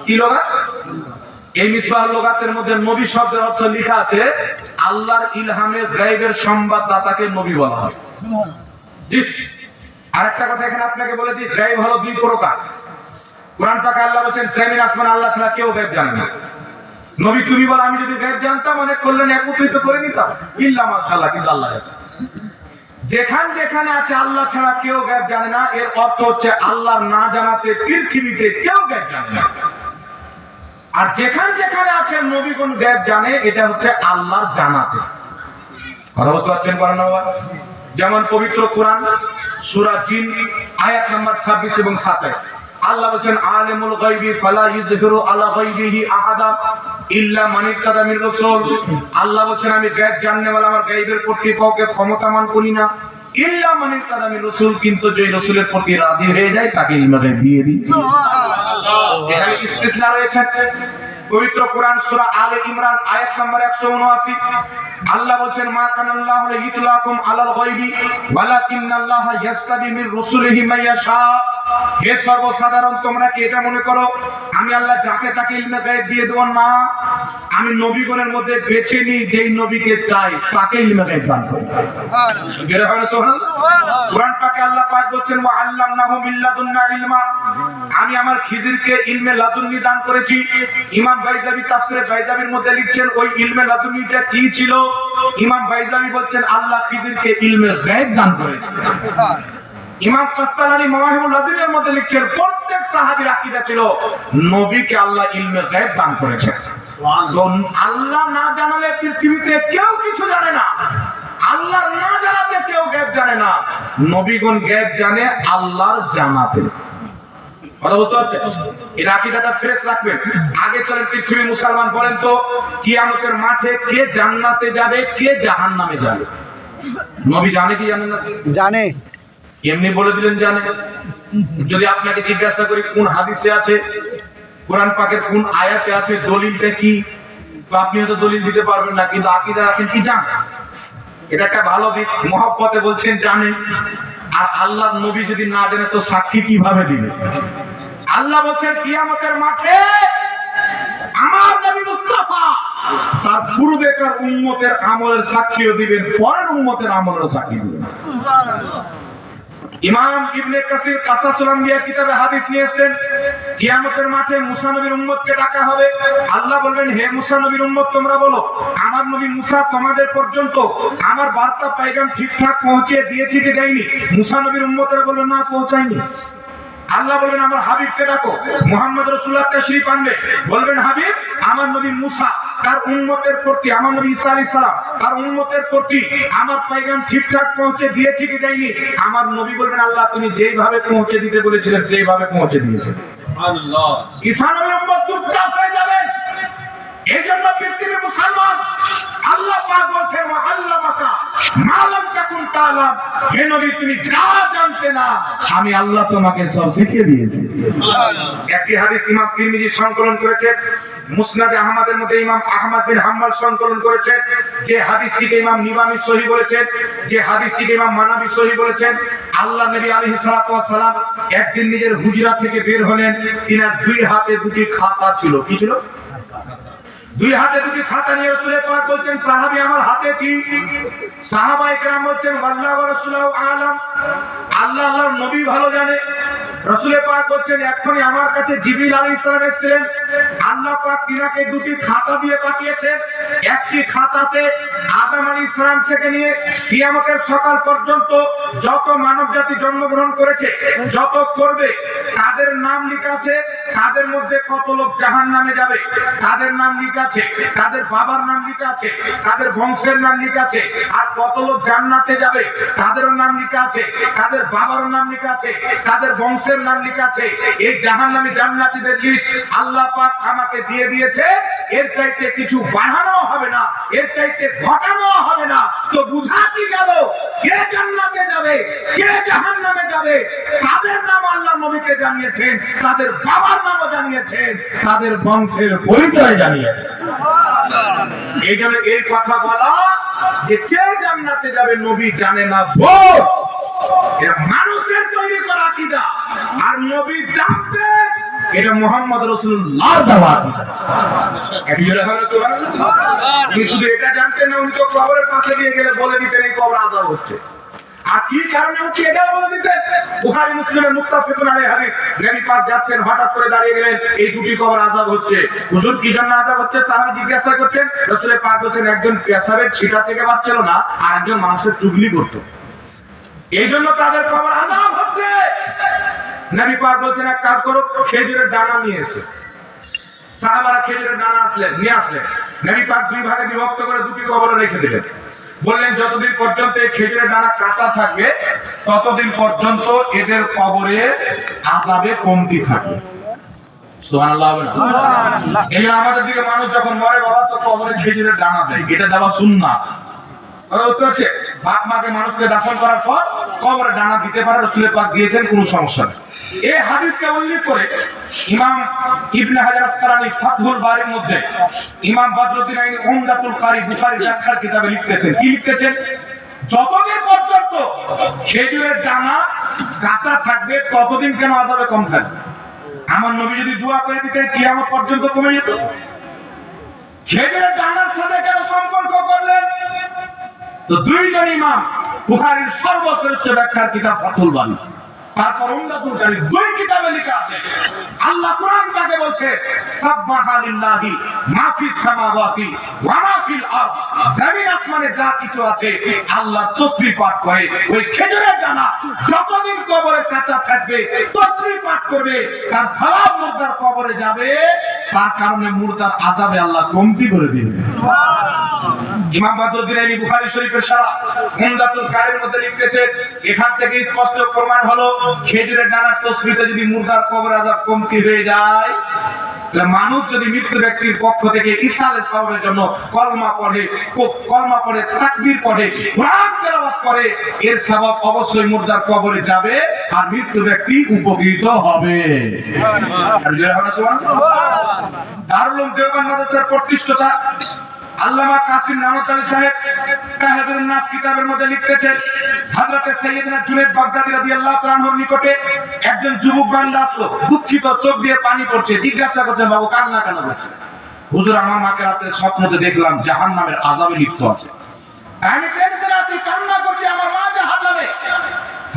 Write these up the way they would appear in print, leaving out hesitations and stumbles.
কি লোগাত? এই মিসবাহুল লোগাতের মধ্যে নবী শব্দের অর্থ লেখা আছে আল্লাহর ইলহামে গায়বের সংবাদদাতাকে নবী বলা হয়। আরেকটা কথা এখানে আপনাকে বলে দিই, গায়ব হলো দুই প্রকার। কোরআন পাকে আল্লাহ বলেন জমিন আসমান আল্লাহ ছাড়া কেউ গায়ব জানে না। নবী তুমি বলো আমি যদি গায়ব জানতাম অনেক কল্যাণ একত্রিত করে নিতাম, ইল্লা মাশাআল্লাহ, কিন্তু আল্লাহ জানে। যেখানে আছে আল্লাহ ছাড়া কেউ গায়ব জানে না, এর অর্থ হচ্ছে আল্লাহর না জানাতে পৃথিবীতে কেউ গায়ব জানে না। আর যেখানে আছে নবীগণ গায়ব জানে, এটা হচ্ছে আল্লাহর জানাতে। কথা বুঝতে পারছেন? বলেন না বাবা। যেমন পবিত্র কোরআন সূরা জিন আয়াত নাম্বার 26 এবং 27 আল্লাহ বলেন আলিমুল গায়বি ফালা ইযহিরু আলা গায়বিহি আহাদা ইল্লা মান ইরতাদা মির রাসূল। আল্লাহ বলেন আমি গায়ব জাননেওয়ালা আমার গায়বের কর্তৃপক্ষকে ক্ষমতামান করি না, ইল্লা মান ইরতাদা মির রাসূল, কিন্তু যে রাসূলের প্রতি রাজি হয়ে যায় তাকে ইলমে গায়ব দিয়ে দিই। সুবহানাল্লাহ। এখানে ইস্তিসনা রয়েছে। পবিত্র কোরআন সূরা আলে ইমরান আয়াত নাম্বার 179 আল্লাহ বলেন মা কানাল্লাহু লিইতলাকুম আলাল গায়বি ওয়ালাকিন্নাল্লাহা ইয়াস্তাবি মির রাসূলিহি মাইয়াশা। হে সর্বসাধারণ, তোমরা কি এটা মনে করো আমি আল্লাহ যাকে তাকে ইলমে গায়ব দিয়ে দেব? না, আমি নবীগণের মধ্যে বেছে নিই যেই নবীকে চাই তাকে ইলমে গায়ব দান করি। সুবহানাল্লাহ। কোরআন পাকে আল্লাহ পাক বলেন ওয়া আল্লামনাহু মিন লাদুন্না ইলমা, আমি আমার খিজিরকে ইলমে লাদুন্নি দান করেছি। ইমাম বাইজাবি তাফসিরে বাইজাবির মধ্যে লিখছেন ওই ইলমে লাদুন্নিটা কি ছিল? ইমাম বাইজাবি বলেন আল্লাহ খিজিরকে ইলমে গায়ব দান করেছেন। ইমাম কাস্তালানি মাওয়াহিবুল লাদুনির মধ্যে লিখছেন প্রত্যেক সাহাবীর আকীদা ছিল নবীকে আল্লাহ ইলমে গায়ব দান করেছেন। আল্লাহ না জানালে পৃথিবীতে কেউ কিছু জানে না, আল্লাহর না জানাতে কেউ গায়ব জানে না। নবীগণ গায়ব জানে আল্লাহর জানাতে। কথা বলতে হচ্ছে এই আকীদাটা ফ্রেশ রাখবেন। আগে চলেন পৃথিবীর মুসলমান বলেন তো কিয়ামতের মাঠে কে জান্নাতে যাবে, কে জাহান্নামে যাবে? নবী জানে কি জানে না? জানে। এমনি বলে দিলেন জানে। যদি আপনাকে জিজ্ঞাসা করি কোন হাদিসে আছে, কোরআন পাকের কোন আয়াতে আছে, দলিলটা কি, তো আপনি হয়তো দলিল দিতে পারবেন না, কিন্তু আকীদা রাখেন কি জানেন। এটা একটা ভালো দিক। মহব্বতে বলছেন জানে। আর আল্লাহর নবী যদি না জানে তো সাক্ষী কিভাবে দিবে? আল্লাহ বলছেন কিয়ামতের মাঠে আমার নবী মুস্তাফা তার পূর্বেকার উম্মতের আমলের সাক্ষীও দিবেন, পরের উম্মতের আমলের সাক্ষী দিবেন। সুবহানাল্লাহ। ইমাম ইবনে কাসির কাসাসুল আম্বিয়া কিতাবে হাদিস নিয়েছেন কিয়ামতের মাঠে মুসা নবীর উম্মতকে ডাকা হবে। আল্লাহ বলবেন হে মুসা নবীর উম্মত তোমরা বলো আমার নবী মুসা তোমাদের পর্যন্ত আমার বার্তা পায়গাম ঠিকঠাক পৌঁছে দিয়েছি কি দেয়নি? মুসা নবীর উম্মতেরা বলল না, পৌঁছায়নি। আল্লাহ বলবেন আমার হাবিবকে ডাকো, মুহাম্মদ রাসূলুল্লাহ তাশরীফ আনবে। বলবেন হাবিব আমার নবী মুসা তার উম্মতের প্রতি, আমার নবী ঈসা আলাইহিস সালাম তার উম্মতের প্রতি আমার পয়গাম ঠিকঠাক পৌঁছে দিয়েছি কি দেয়নি? আমার নবী বলবেন আল্লাহ তুমি যেইভাবে পৌঁছে দিতে বলেছিলেন সেইভাবে পৌঁছে দিয়েছেন। সুবহানাল্লাহ। ঈসা নবীর উম্মত চুপচাপ হয়ে যাবেন। এইজন্য পৃথিবীর মুসলমান আল্লাহ পাক বলেন ওয়া আল্লামাকা মা লাম তাকুন তাআলাম, হে নবী তুমি যা জানতে না আমি আল্লাহ তোমাকে সব শিখিয়ে দিয়েছি। সুবহানাল্লাহ। একটি হাদিস ইমাম তিরমিজি সংকলন করেছেন, মুসনাদে আহমদের মধ্যে ইমাম আহমদ বিন হাম্বল সংকলন করেছেন, যে হাদিসটিকে ইমাম নিবামি সহিহ বলেছেন, যে হাদিসটিকে ইমাম মানাবি সহিহ বলেছেন। আল্লাহ নবী আলাইহিস সালাতু ওয়াস সালাম একদিন নিজের হুজরা থেকে বের হলেন, তিনার দুই হাতে দুটি খাতা ছিল। কি ছিল? দুই হাতে দুটি খাতা নিয়ে রাসূল পাক বলছেন সাহাবী আমার হাতে কি? সাহাবায়ে কেরাম বলছেন আল্লাহ ওয়া রাসূলুহু আলাম, আল্লাহ আল্লাহর নবী ভালো জানে। রাসূল পাক বলছেন এক্ষুনি আমার কাছে জিবরিল আলাইহিস সালাম এসেছিলেন, আল্লাহ পাক তিনাকে দুটি খাতা দিয়ে পাঠিয়েছেন। একটি খাতাতে আদম আলাইহিস সালাম থেকে নিয়ে কিয়ামতের সকাল পর্যন্ত যত মানব জাতি জন্মগ্রহণ করেছে, যত করবে তাদের নাম লেখা আছে, তাদের মধ্যে কত লোক জাহান্নামে যাবে তাদের নাম লেখা আছে, তাদের বাবার নাম লেখা আছে, তাদের বংশের নাম লেখা আছে, আর কত লোক জান্নাতে যাবে তাদেরও নাম লেখা আছে, তাদের বাবার নাম লেখা আছে, তাদের বংশের নাম লেখা আছে। এই জাহান্নামী জান্নাতীদের লিস্ট আল্লাহ পাক আমাকে দিয়ে দিয়েছে। এর চাইতে কিছু বাড়ানো হবে না, এর চাইতে ঘটানো হবে না। তো বুঝা কি গেল কে জান্নাতে যাবে কে জাহান্নামে যাবে তাদের নাম আল্লাহ নবীকে জানিয়েছেন, তাদের বাবার নামও জানিয়েছেন, তাদের বংশের পরিচয় জানিয়েছেন। এই জন্য এই কথা বলা যে কে জান্নাতে যাবে নবী জানে না, মানুষের তৈরি করা আকীদা। আর নবী জানতেন এটা মুহাম্মদ রাসূলুল্লাহর দাওয়াত। একই জোরে বলেন সুবহানাল্লাহ। উনি শুধু এটা জানতেন না, উনি তো কবরের পাশে গিয়ে গেলে বলে দিতেন এই কবর আযাব হচ্ছে। আর কি কারণে হচ্ছে এটা বলে দিতেন। বুখারী মুসলিমের মুত্তাফিকুন আলাইহি হাদিস, নবী পাক যাচ্ছেন, হঠাৎ করে দাঁড়িয়ে গেলেন, এই দুটি কবর আযাব হচ্ছে। হুজুর কি জন্য আযাব হচ্ছে? সাহাবী জিজ্ঞাসা করছেন। রাসূল পাক বলেন একজন পেশাবের ছিটা থেকে বাঁচছিল না, আর একজন মানুষের চুগলি করত, এই জন্য তাদের কবর আযাব হচ্ছে। নবী পাক বলেন এক কাজ করো, খেজুরের দানা নিয়ে এসো। সাহাবারা খেজুরের দানা নিয়ে আসলেন। নবী পাক দুই ভাগে বিভক্ত করে দুটি কবরে রেখে দিলেন। বললেন যতদিন পর্যন্ত এই খেজুরের দানা কাঁচা থাকবে ততদিন পর্যন্ত এদের কবরে আযাবে কমতি থাকবে। সুবহানাল্লাহ। এই আমাদের দিকে মানুষ যখন মরে, বাবা তো কবরে খেজুরের দানা দেয়, এটা দেওয়া সুন্নাত। হচ্ছে বাপ মাকে মানুষকে দাফন করার পর কবরে দানা দিতে পারে, রাসূল পাক দিয়েছেন, কোনো সমস্যা নেই। এই হাদিসকে উল্লেখ করে ইমাম ইবনে হাজার আসকালানী ফাতহুল বারীর মধ্যে, ইমাম বদরুদ্দিন আইনি উমদাতুল কারি বুখারী ব্যাখ্যার কিতাবে লিখতেছেন, কি লিখতেছেন? যতদিন পর্যন্ত খেজুরের দানা কাঁচা থাকবে ততদিন কেন আযাবে কম থাকবে? আমার নবী যদি দোয়া করে দিতেন কিয়ামত পর্যন্ত কমে যেত। খেজুরের দানার সাথে কেন সম্পর্ক করলেন? তো দুইজন ইমাম, বুখারীর সর্বশ্রেষ্ঠ ব্যাখ্যার কিতাব ফাতহুল বারী, তারপর উমদাতুল কারী, দুই কিতাবে লেখা আছে আল্লাহ কোরআন পাকে বলছে সাব্বাহা লিল্লাহি মা ফিস সামাওয়াতি ওয়া মা ফিল আরদ, জমিন আসমানে যা কিছু আছে আল্লাহ তাসবিহ পাঠ করে। ওই খেজুরের দানা যতদিন কবরে কাঁচা থাকবে তাসবিহ পাঠ করবে, তার সওয়াব মুর্দার কবরে যাবে, তার কারণে মুর্দার আযাবে আল্লাহ কমতি করে দিবেন। ইমাম বদরুদ্দিন আইনি বুখারী শরীফের শারহ উমদাতুল কারীর মধ্যে লিখতেছেন, এখান থেকে স্পষ্ট প্রমাণ হলো খেজুরের দানার তাসবিহতে যদি মুর্দার কবর আযাব কমতি হয়ে যায়, তাহলে মানুষ যদি মৃত্যু ব্যক্তির পক্ষ থেকে ইসালে সওয়াবের জন্য কলমা পড়ে তাকবীর পড়ে কোরআন তেলাওয়াত করে, এর সওয়াব অবশ্যই মুর্দার কবরে যাবে আর মৃত্যু ব্যক্তি উপকৃত হবে। দারুল উলুম দেওবন্দ মাদ্রাসার প্রতিষ্ঠাতা আল্লামা কাসিম নানকালী সাহেব তাহদিরুন নাস কিতাবের মধ্যে লিখতেছেন, হযরত সাইয়েদনা জুনায়েদ বাগদাদী রাদিয়াল্লাহু তাআলা আনহুর নিকটে একজন যুবক বান্দা আসলো, দুঃখিত, চোখ দিয়ে পানি পড়ছে। জিজ্ঞাসা করছেন, বাবু কান্না কেন করছেন? হুজুর, আমার মাকে রাতে স্বপ্নতে দেখলাম জাহান্নামের আযাবে লিপ্ত আছে, আমি টেনশনে আছি, কান্না করছি, আমার মা জাহান্নামে।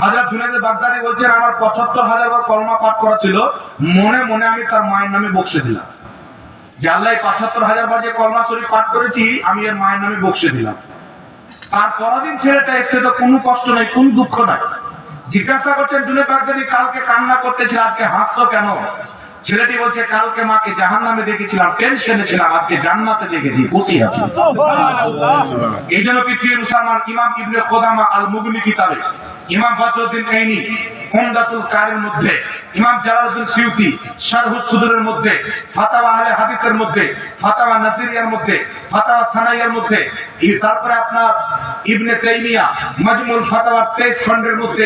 হযরত জুনায়েদ বাগদাদী বলছেন, আমার ৭৫,০০০ বার কলমা পাঠ করা ছিল, মনে মনে আমি তার মায়ের নামে বকশে দিলাম, যে আল্লাহ ৭৫,০০০ বার যে কলমা শরীফ পাঠ করেছি আমি এর মায়ের নামে বকশে দিলাম। তার পরদিন ছেলেটা এসে তো কোনো কষ্ট নাই, কোনো দুঃখ নাই। জিজ্ঞাসা করছেন জুনায়েদ বাগদাদী, কালকে কান্না করতেছিল, আজকে হাসছো কেন? ছেলেটি বলছে, কালকে মাকে জাহান্নামে দেখেছিলাম, টেনশনে ছিলাম, আজকে জান্নাতে দেখেছি, খুশি আছি। এই জন্য পৃথিবীর মুসলমান ইমাম ইবনে কুদামা আল মুগনি কিতাবে, ইমাম বদরুদ্দিন আইনি উমদাতুল কারীর মধ্যে, ইমাম জালালউদ্দিন সিয়ুতি শারহুস সুদুরের মধ্যে, ফাতাওয়া আহলে হাদিসের মধ্যে, ফাতাওয়া নাসিরিয়ার মধ্যে, ফাতাওয়া সানাইয়ার মধ্যে, তারপরে আপনার ইবনে তাইমিয়া মাজমুল ফাতাওয়া 23 খণ্ডের মধ্যে,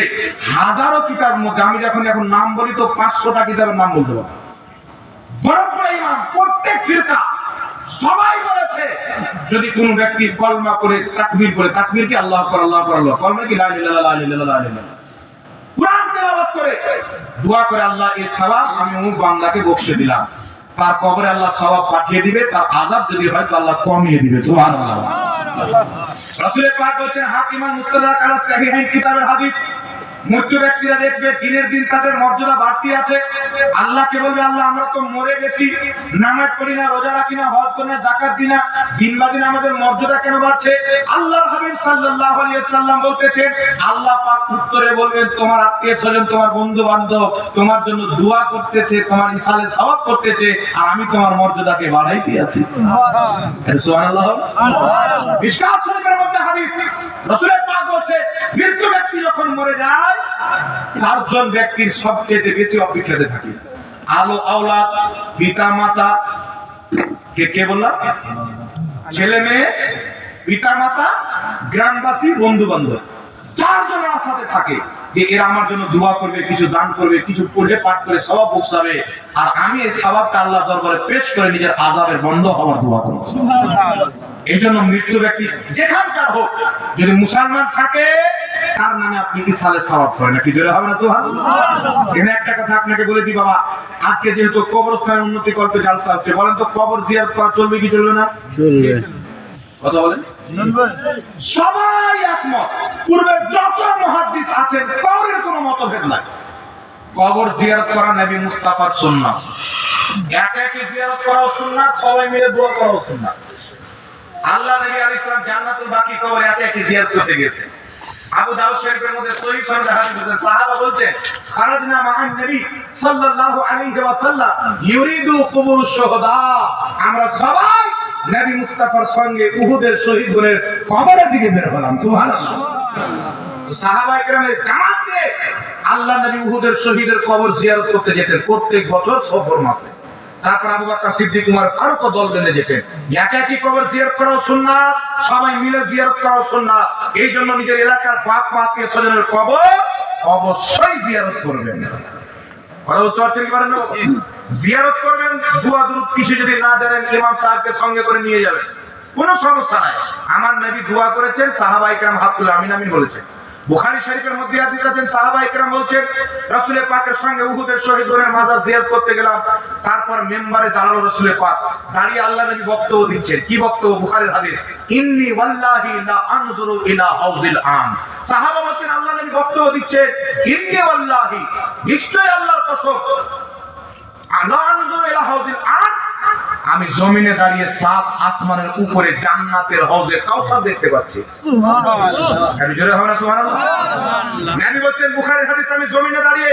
হাজারো কিতাবের মধ্যে, আমি যখন এখন নাম বলি তো 500টা কিতাবের নাম বলতে পারবো। বড় বড় ইমাম, প্রত্যেক ফিরকা সবাই বলেছে, যদি কোন ব্যক্তি কলমা করে তাকবীর করে, তাকবীর কি আল্লাহু আকবার, আল্লাহু আকবার, আল্লাহু, কলমা কি লা ইলাহা ইল্লাল্লাহ, লা ইলাহা ইল্লাল্লাহ, লা ইলাহা ইল্লাল্লাহ, কুরআন তেলাওয়াত করে দোয়া করে, আল্লাহ এই সওয়াব আমি অমুক বান্দাকে বকশে দিলাম, তার কবরে আল্লাহ সওয়াব পাঠিয়ে দিবে, তার আযাব যদি হয় তো আল্লাহ কমিয়ে দিবে। সুবহানাল্লাহ। রাসূল পাক বলেছেন, হাকিমান মুস্তাদরাক আলা সাহিহাইন কিতাবের হাদিস, মৃত্যু ব্যক্তিরা দেখবে দিনের দিন তাদের মর্যাদা বাড়তি আছে। আল্লাহকে বলবে, আল্লাহ আমরা তো মরে গেছি, নামাজ পড়ি না, রোজা রাখি না, হজ করি না, যাকাত দিই না, দিন বা দিন আমাদের মর্যাদা কেন বাড়ছে? আল্লাহর হাবিব সাল্লাল্লাহু আলাইহি ওয়াসাল্লাম বলতেছেন, আল্লাহ পাক উত্তরে বলবেন, তোমার আত্মীয়-স্বজন, তোমার বন্ধু-বান্ধব তোমার জন্য দোয়া করতেছে, তোমার ইসালে সওয়াব করতেছে, আর আমি তোমার মর্যাদাকে বাড়াইতে আছি। সুবহানাল্লাহ। মিশকাত শরীফের মধ্যে হাদিস, রাসূল পাক বলছে, মৃত্যু ব্যক্তি যখন মরে যায়, চারজন ব্যক্তির সবচেয়ে বেশি অপেক্ষাতে থাকে। আলো আওলাদ, পিতা মাতা, কে বললাম? ছেলে মেয়ে, পিতা মাতা, গ্রামবাসী, বন্ধু বান্ধব, চারজন আশাতে থাকে যে এরা আমার জন্য দোয়া করবে, কিছু দান করবে, কিছু পড়ে পাঠ করে সওয়াব বকশাবে, আর আমি এই সওয়াবটা আল্লাহ দরবারে পেশ করে নিজের আযাবের বন্ধ হওয়ার দোয়া করব। এই জন্য মৃত্যু ব্যক্তি যেখানকার হোক যদি মুসলমান থাকে তার নামে আপনি ইসালে সওয়াব করেন, কি জোরে হবে না সুবহানাল্লাহ? এখানে একটা কথা আপনাকে বলে দিই বাবা, আজকে যেহেতু কবরস্থানের উন্নতি কল্পে জালসা হচ্ছে, বলেন তো কবর জিয়ারত করা চলবে কি চলবে না? চলবে। কথা বলেন, সবাই একমত। পূর্বে যত মুহাদ্দিস আছেন কারোর কোনো মতভেদ নাই, কবর জিয়ারত করা নবী মুস্তাফার সুন্নাহ। একা একা জিয়ারত করা সুন্নাহ, সবাই মিলে দোয়া করা সুন্নাহ। আল্লাহ নবী আলাইহিস সালাম জান্নাতুল বাকি কবর একা একা জিয়ারত করতে গেছে। আবু দাউদ শরীফের মধ্যে সহিহ সনদে হাদিস আছে, সাহাবা বলছেন খারাজনা মা'আন নবী সাল্লাল্লাহু আলাইহি ওয়াসাল্লাম ইউরিদু কুবুরুশ শুহাদা, আমরা সবাই নবী মুস্তাফার সঙ্গে উহুদের শহীদদের কবরের দিকে বের হলাম। সুবহানাল্লাহ। সাহাবায়ে কেরামের জামাত দিয়ে আল্লাহ নবী উহুদের শহীদের কবর জিয়ারত করতে যেতেন প্রত্যেক বছর সফর মাসে। তারপর আবু বকর সিদ্দিক উমর ফারুক দল বেঁধে যেতেন। একাকী কবর জিয়ারত করা সুন্নাত, সবাই মিলে জিয়ারত করা সুন্নাত। এই জন্য নিজের এলাকার বাপ মা আত্মীয় স্বজনের কবর অবশ্যই জিয়ারত করবেন। কথা বুঝতে পারছেন কি পারেন না? জিয়ারত করবেন, দোয়া দুরূদ কিছু যদি না জানেন ইমাম সাহেবকে সঙ্গে করে নিয়ে যাবেন, কোনো সমস্যা নাই। আমার নবী দোয়া করেছেন, সাহাবায়ে কেরাম হাত তুলে আমিন আমিন বলেছেন। বুখারী শরীফের মধ্যে হাদিস আছে, সাহাবায়ে কেরাম বলছেন রাসূল পাকের সঙ্গে উহুদের শহীদদের মাজার জিয়ারত করতে গেলাম। তারপর মিম্বারে দাঁড়ালো রাসূল পাক, দাঁড়িয়ে আল্লাহ নবী বক্তব্য দিচ্ছেন। কি বক্তব্য? বুখারীর হাদিস, ইন্নী ওয়াল্লাহি লা আনজুরু ইলা হাউজিল আম। সাহাবা বলছেন আল্লাহ নবী বক্তব্য দিচ্ছেন, ইন্নী ওয়াল্লাহি, নিশ্চয় আল্লাহর কসম, লা আনজুরু ইলা হাউজিল আম, আমি জমিনে দাঁড়িয়ে সাত আসমানের উপরে জান্নাতের হাউজে কাউসার দেখতে পাচ্ছি। সুবহানাল্লাহ। আমি জোরে হবে না সুবহানাল্লাহ? নবী বলেন বুখারীর হাদিস, আমি জমিনে দাঁড়িয়ে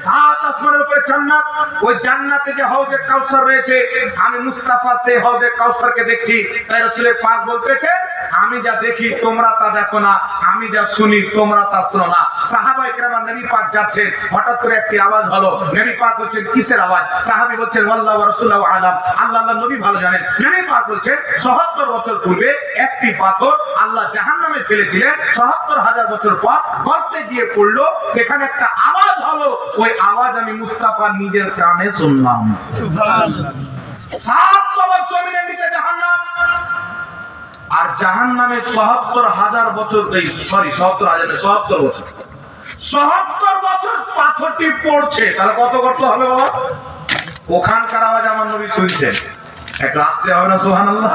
সাত আসমানের উপরে জান্নাত, ওই জান্নাতে যে হাউজে কাউসার রয়েছে, আমি মুস্তাফা সেই হাউজে কাউসারকে দেখছি। তাই রাসূল পাক বলতেছেন, আমি যা দেখি তোমরা তা দেখো না, আমি যা শুনি তোমরা তা শোনো না। সাহাবায়ে কেরাম নবী পাক যাচ্ছেন, হঠাৎ করে একটি আওয়াজ হলো। নবী পাক বলছেন কিসের আওয়াজ? সাহাবী বলছেন আল্লাহু ওয়া রাসূলুহু আলাম, আল্লাহ নবী ভালো জানেন। নবী পাক বলছেন ৭৭ বছর পূর্বে একটি পাথর আল্লাহ জাহান্নামে ফেলেছিলেন, ৭৭,০০০ বছর পর গর্তে গিয়ে পড়লো, সেখানে একটা আওয়াজ হলো, ওই আওয়াজ আমি মুস্তাফা নিজের কানে শুনলাম। সুবহানাল্লাহ। ৭ কবর জমিনের নিচে জাহান্নাম, আর জাহান্নামে ৭৭,০০০ বছর, এই সরি ৭৭,০০০ বছর, ৭৭ বছর পাথরটি পড়ছে। তাহলে কত করতে হবে বাবা? ওখানকার আওয়াজ আমার নবী শুনছেন, একটু আসতে হবে না সুবহানাল্লাহ?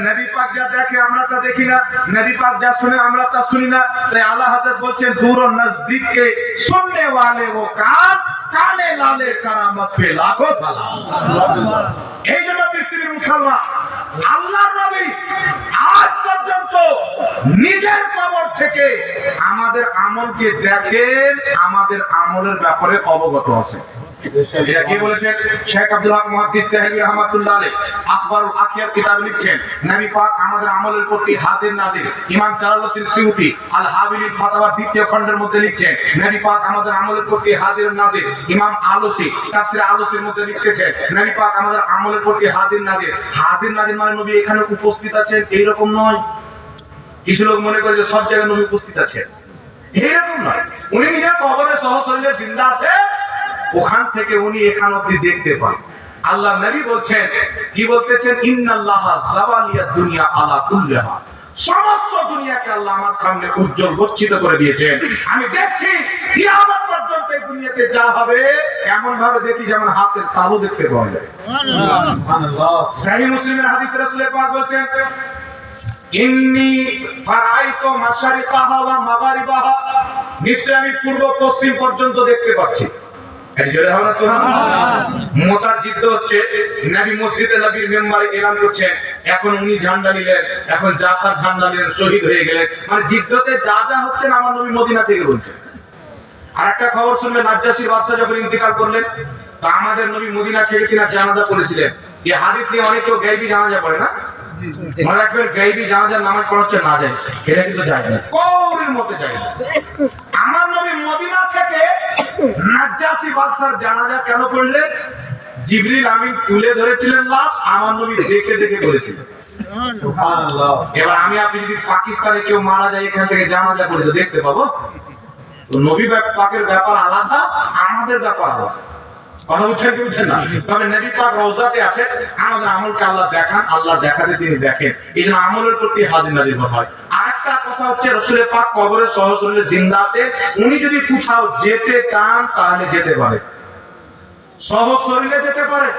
নবী পাক যা দেখে আমরা তা দেখি না, নবী পাক যা শুনে আমরা তা শুনি না। তাই আল্লাহ হযরত বলছেন দূর ও নজদীক কে শুননে ওয়ালে ও কান, কানে লালে কারামত পে লাখো সালাম। এই জন্য পৃথিবীর মুসলমান আল্লাহর নবী আজ পর্যন্ত নিজের কবর থেকে আমাদের আমলকে দেখেন, আমাদের আমলের ব্যাপারে অবগত আছে। এটা কে বলেছেন? শেখ আব্দুল হক মুহাদ্দিস তাহবী রাহমাতুল্লাহ আলাইহি আখবারুল আখিয়ার কিতাবে লিখছেন, নবী পাক আমাদের আমলের প্রতি হাজির নাজির। ইমাম জালালউদ্দিন সিউতি আল হাবিলিল ফাতাওয়ার দ্বিতীয় খণ্ডের মধ্যে লিখছেন, নবী পাক আমাদের আমলের প্রতি হাজির নাজির। ইমাম আলুসি তাফসীর আলুসির মধ্যে লিখতেছেন, নবী পাক আমাদের আমলের প্রতি হাজির নাজির। হাজির নাজির মানে নবী এখানে উপস্থিত আছেন এইরকম নয়। কিছু লোক মনে করে যে সব জায়গায় নবী উপস্থিত আছেন, এইরকম নয়। উনি নিজের কবরে সহশরীরে জিন্দা আছে, ওখান থেকে উনি এখান অবধি দেখতে পান। আল্লাহ নবী বলছেন, কি বলতেছেন? ইন্নাল্লাহা যাওয়ালিয়াদ দুনিয়া আলা কুল্লিহা, সমস্ত দুনিয়াকে আল্লাহ আমার সামনে উজ্জ্বল গচ্ছিত করে দিয়েছেন। আমি দেখছি কিয়ামত পর্যন্ত এই দুনিয়াতে যা হবে এমন ভাবে দেখি যেমন হাতের তালু দেখতে পাওয়া যায়। সুবহানাল্লাহ। সহিহ মুসলিমের হাদিসে রাসূল পাক বলছেন, ইন্নী ফারাইতু মাশারিকাহা ওয়া মাগারিবাহা, নিশ্চয় আমি পূর্ব পশ্চিম পর্যন্ত দেখতে পাচ্ছি। এটি জোরে হবে না সুবহানাল্লাহ? মোতার যুদ্ধ হচ্ছে, নবী মসজিদে নবীর মেম্বারে এলান করছেন, এখন উনি ঝান্ডা নিলেন, এখন জাফর ঝান্ডা নিলেন, শহীদ হয়ে গেলেন। মানে যুদ্ধতে যা যা হচ্ছে আমার নবী মদিনা থেকে বলছেন। আর একটা খবর শুনবেন, নাজ্জাশীর বাদশা যখন ইন্তেকাল করলেন, তো আমাদের নবী মদিনা থেকে তিনার জানাজা পড়েছিলেন। এই হাদিস নিয়ে অনেক কেউ গায়বী জানাজা পড়ে না, মনে রাখবেন গায়বী জানাজার নামাজ পড়া হচ্ছে নাজায়েজ, এটা কিন্তু জায়েজ না, কওরের মতে জায়েজ না। আমার নবী মদিনা থেকে নাজ্জাশী বাদশার জানাজা কেন পড়লেন? জিবরিল আমিন তুলে ধরেছিলেন লাশ, আমার নবী দেখে দেখে করেছিলেন। সুবহানাল্লাহ। এবার আমি আপনি যদি পাকিস্তানে কেউ মারা যায়, এখান থেকে জানাজা পড়ে তো দেখতে পাবো? তো নবী পাকের ব্যাপার আলাদা, আমাদের ব্যাপার আলাদা। কথা বুঝছেন কি বুঝছেন না? তবে নবী পাক রওজাতে আছেন, আমাদের আমলকে আল্লাহ দেখান, আল্লাহ দেখাতে তিনি দেখেন, এই জন্য আমলের প্রতি হাজির নাজির হয়। আরেকটা কথা হচ্ছে রাসূলের পাক কবরে সহশরীরে জিন্দা আছে, উনি যদি কোথাও যেতে চান তাহলে যেতে পারে, সহশরীরে যেতে পারে।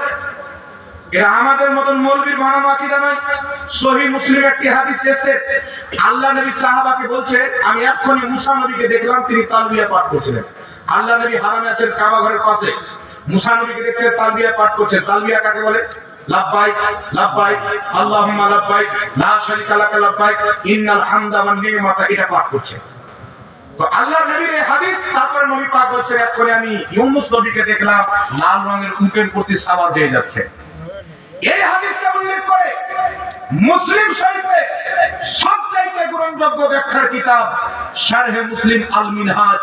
এটা আমাদের মতন মৌলবীর বানানো আকীদা নয়। সহিহ মুসলিম একটি হাদিস এসেছে, আল্লাহ নবী সাহাবাকে বলছে, আমি এক্ষুনি মুসা নবীকে দেখলাম তিনি তালবিয়া পাঠ করছিলেন। আল্লাহ নবী হারামে আছেন কাবা ঘরের পাশে, মুসা নবীকে দেখছেন তালবিয়া পাঠ করছেন। তালবিয়া কাকে বলে? লাব্বাইক লাব্বাইক আল্লাহুম্মা লাব্বাইক লা শারীকা লাকা লাব্বাইক ইন্নাল হামদা ওয়ান নি'মাতা, এটা পাঠ করছেন। তো আল্লাহ নবীর এই হাদিস, তারপরে নবী পাক বলছেন, এক্ষুনি আমি ইউনূস নবীকে দেখলাম লাল রঙের উটের প্রতি সাওয়ার দিয়ে যাচ্ছে। এই হাদিসকে উল্লেখ করে মুসলিম শরীফে সবচাইতে গ্রহণযোগ্য ব্যাখ্যার কিতাব শারহে মুসলিম আল মিনহাজ,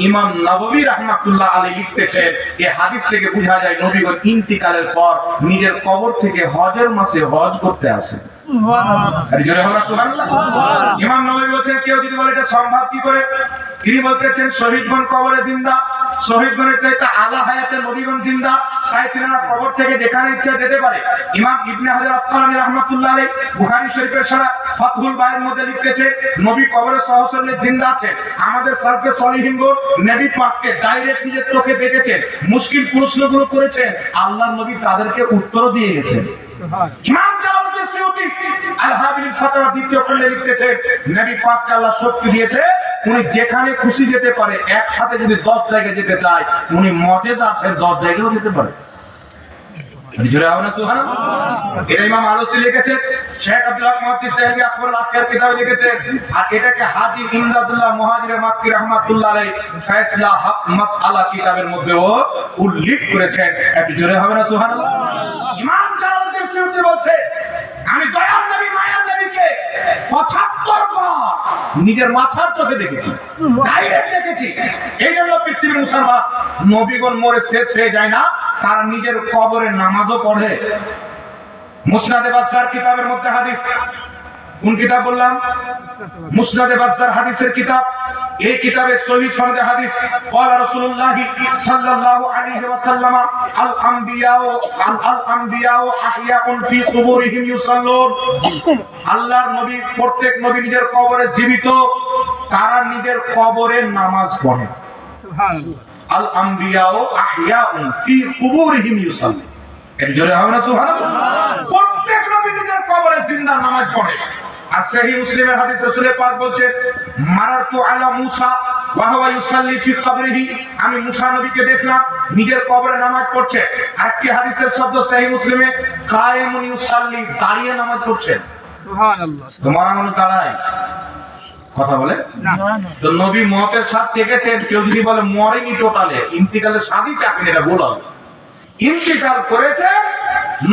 ইমাম নববী রাহমাতুল্লাহ আলাইহি লিখতেছেন, এই হাদিস থেকে বোঝা যায় নবীগণ ইন্তিকালের পর নিজের কবর থেকে হজের মাসে হজ করতে আসেন। সুবহানাল্লাহ, আরে জোরে বলো সুবহানাল্লাহ। ইমাম নববী বলেন, কেউ যদি বলে এটা সম্ভব কি করে, তিনি বলতেছেন শহীদগণ কবরে জিন্দা, শহীদগণের চাইতে আলা হায়াতে নবীগণ জিন্দা, তাই তিনারা কবর থেকে যেখানে ইচ্ছা যেতে পারে। ইমাম ইবনে হাজার আসকালানী রাহমাতুল্লাহ আলাইহি বুখারী শরীফের শরহ ফাতহুল বারীর মধ্যে লিখতেছে, নবী কবরে সহসরলে জিন্দা আছেন। আমাদের সালফে সলিহিনগণ নবী পাককে ডাইরেক্ট নিজের চোখে দেখেছেন, মুশকিল প্রশ্নগুলো করেছেন, আল্লাহর নবী তাদেরকে উত্তর দিয়ে গেছেন। ইমাম জালালউদ্দিন সুয়ুতী আল হাবিল ফাতাওয়া দ্বিতীয় খণ্ডে লিখতেছে, নবী পাককে আল্লাহ শক্তি দিয়েছে, উনি যেখানে খুশি যেতে পারে, একসাথে যদি 10 জায়গায় যেতে চায়, উনি মুজিজা আছেন 10 জায়গায়ও যেতে পারে। জোরে আওয়াজ সুবহানাল্লাহ। এটা ইমাম আলুসি লিখেছেন, শেখ আব্দুল হক মুহাদ্দিস দেহলভী আকবরুল আখতার কিতাবে লিখেছেন, আর এটাকে হাজী ইমদাদুল্লাহ মুহাজির মাক্কি রাহমাতুল্লাহ আলাইহি ফায়সালা হক মাসআলা কিতাবের মধ্যেও উল্লেখ করেছেন। একটু জোরে হবে না সুবহানাল্লাহ। ইমাম জালালউদ্দিন সুয়ুতী বলছে, আমি দয়ার নবী মায়ার নবীকে 75 বার নিজের মাথার চোখে দেখেছি, ডাইরেক্ট দেখেছি। এই জন্য পৃথিবীর মুসলমান নবীগণ মরে শেষ হয়ে যায় না, তারা নিজের কবরে নামাজও পড়ে। মুসনাদে বাজ্জার কিতাবের মধ্যে হাদিস, কোন কিতাব বললাম? মুসনাদে বাজ্জার হাদিসের কিতাব। এই কিতাবে সহিহ সনদে হাদিস, ক্বালা রাসূলুল্লাহ সাল্লাল্লাহু আলাইহি ওয়াসাল্লাম, আল আমবিয়াউ আহইয়াউন ফি কুবুরিহিম ইউসাল্লুন। আল্লাহর নবী, প্রত্যেক নবী নিজের কবরে জীবিত, তারা নিজের কবরে নামাজ পড়ে। সুবহানাল্লাহ। আল আমবিয়াউ আহইয়াউন ফি কুবুরিহিম ইউসাল্লুন। এর জোরে হবে না সুবহানাল্লাহ। প্রত্যেক নবী নিজের কবরে জিন্দা নামাজ পড়ে। আর সহিহ মুসলিমের হাদিস, রাসূল পাক বলেন, মারাতু আলা মুসা ওয়া হুয়া ইউসাল্লি ফি কবরিহি, আমি মুসা নবীকে দেখলাম নিজের কবরে নামাজ পড়ছে। আরেকটি হাদিসের শব্দ সহিহ মুসলিমে, কায়েমুন ইউসাল্লি, দাঁড়িয়ে নামাজ পড়ছেন। সুবহানাল্লাহ। তোমার মানুষ দাঁড়ায় কথা বলে না। তো নবী মওতের স্বাদ চেখেছেন, কেউ যদি বলে মরেনি টোটালে, ইন্তিকালের স্বাদই চাকরি, এটা ভুল হবে। ইন্তিকাল করেছে,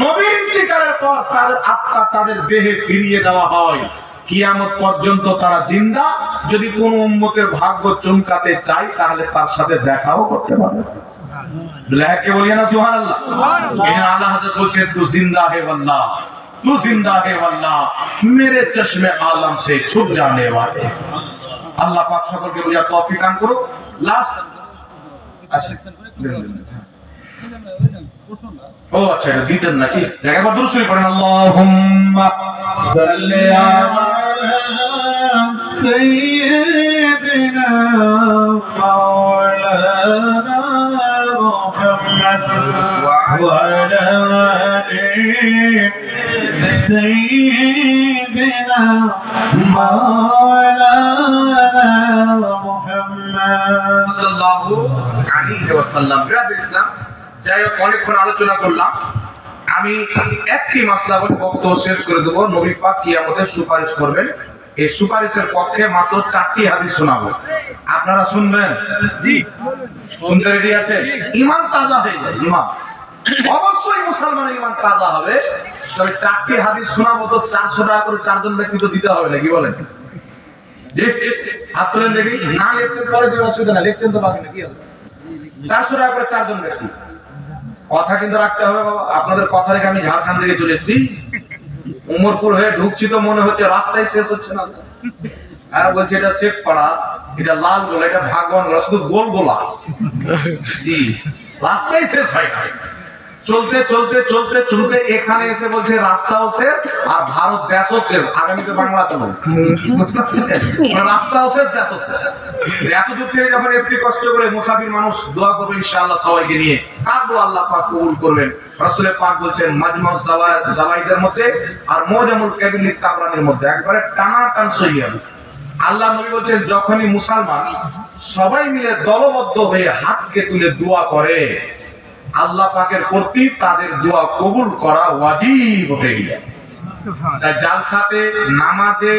নবীর ইন্তিকালের পর তাদের আত্মা তাদের দেহে ফিরিয়ে দেওয়া হয়, কিয়ামত পর্যন্ত তারা জিন্দা। যদি কোন উম্মতের ভাগ্য চমকাতে চাই, তাহলে তার সাথে দেখাও করতে পারবে। কে বলিয়ে না সুবহানাল্লাহ। সুবহানাল্লাহ। আল্লাহ হযরত বলছেন, তু জিন্দা হে ওয়াল্লাহ, तू जिंदा है वल्लाह, मेरे चश्मे आलम से छुप जाने वाले। अल्लाह पाक সকলকে বুঝার তৌফিক দান করুক। লাস্ট ও আচ্ছা, এটা দিতেন নাকি? একবার দুরূদ শরীফ পড়েন, আল্লাহুম্মা সাল্লি আলা সাইয়্যিদিনা মাওলানা মুহাম্মাদ ওয়া আলা আলিহি সাইয়্যিদিনা মাওলানা মুহাম্মাদ সাল্লাল্লাহু আলাইহি ওয়াসাল্লাম। ব্রাদার ইসলাম, যাই হোক, অনেকক্ষণ আলোচনা করলাম। আমি একটি মাসলা বলে বক্তব্য শেষ করে দেবো। নবী পাক কিয়ামতের সুপারিশ করবেন। এই সুপারিশের পক্ষে মাত্র 4টি হাদিস শোনাবো, আপনারা শুনবেন? জি, শুনতে রেডি আছে? ঈমান তাজা হয়ে যায়। ঈমান অবশ্যই মুসলমানের ঈমান তাজা হবে। তবে 4টি হাদিস শোনাবো, তো 400 টাকা করে 4 জন ব্যক্তি তো দিতে হবে না, কি বলেন? জি, হাত তুলেন দেখি। না লিখছেন পরে দিলে অসুবিধা না, লিখছেন তো বাকি না, কি হবে? 400 টাকা করে 4 জন ব্যক্তি। কথা কিন্তু রাখতে হবে বাবা, আপনাদের কথা রেখে আমি ঝাড়খণ্ড থেকে চলে এসেছি, উমরপুর হয়ে ঢুকছি, তো মনে হচ্ছে রাস্তায় শেষ হচ্ছে না। আর বলছে এটা শেখ পাড়া, এটা লাল গোলা, এটা ভাগবান গোলা, শুধু গোল গোলা। জি, রাস্তাই শেষ হয় না। চলতে চলতে চলতে চলতে এখানে এসে বলছে রাস্তাও শেষ আর ভারত দেশও শেষ, আগামীতে বাংলা চলবে, রাস্তাও শেষ দেশও শেষ। এত দূর থেকে যখন এসছি কষ্ট করে, মুসাফির মানুষ, দোয়া করবো ইনশাআল্লাহ সবাইকে নিয়ে, কাঁদবো, আল্লাহ পাক কবুল করবেন। রাসূল পাক বলছেন মাজমুস জাওয়াইদের মধ্যে আর মুজামুল কাবিল তাবরানির মধ্যে একবারে টানাটান সহিহ হাদিস। আল্লাহ নবী বলছেন যখনই মুসলমান সবাই মিলে দলবদ্ধ হয়ে হাতকে তুলে দোয়া করে, আল্লাহ পাকের প্রতি তাদের দোয়া কবুল করা ওয়াজিব হয়ে যায়। তাই জালসাতে, নামাজে,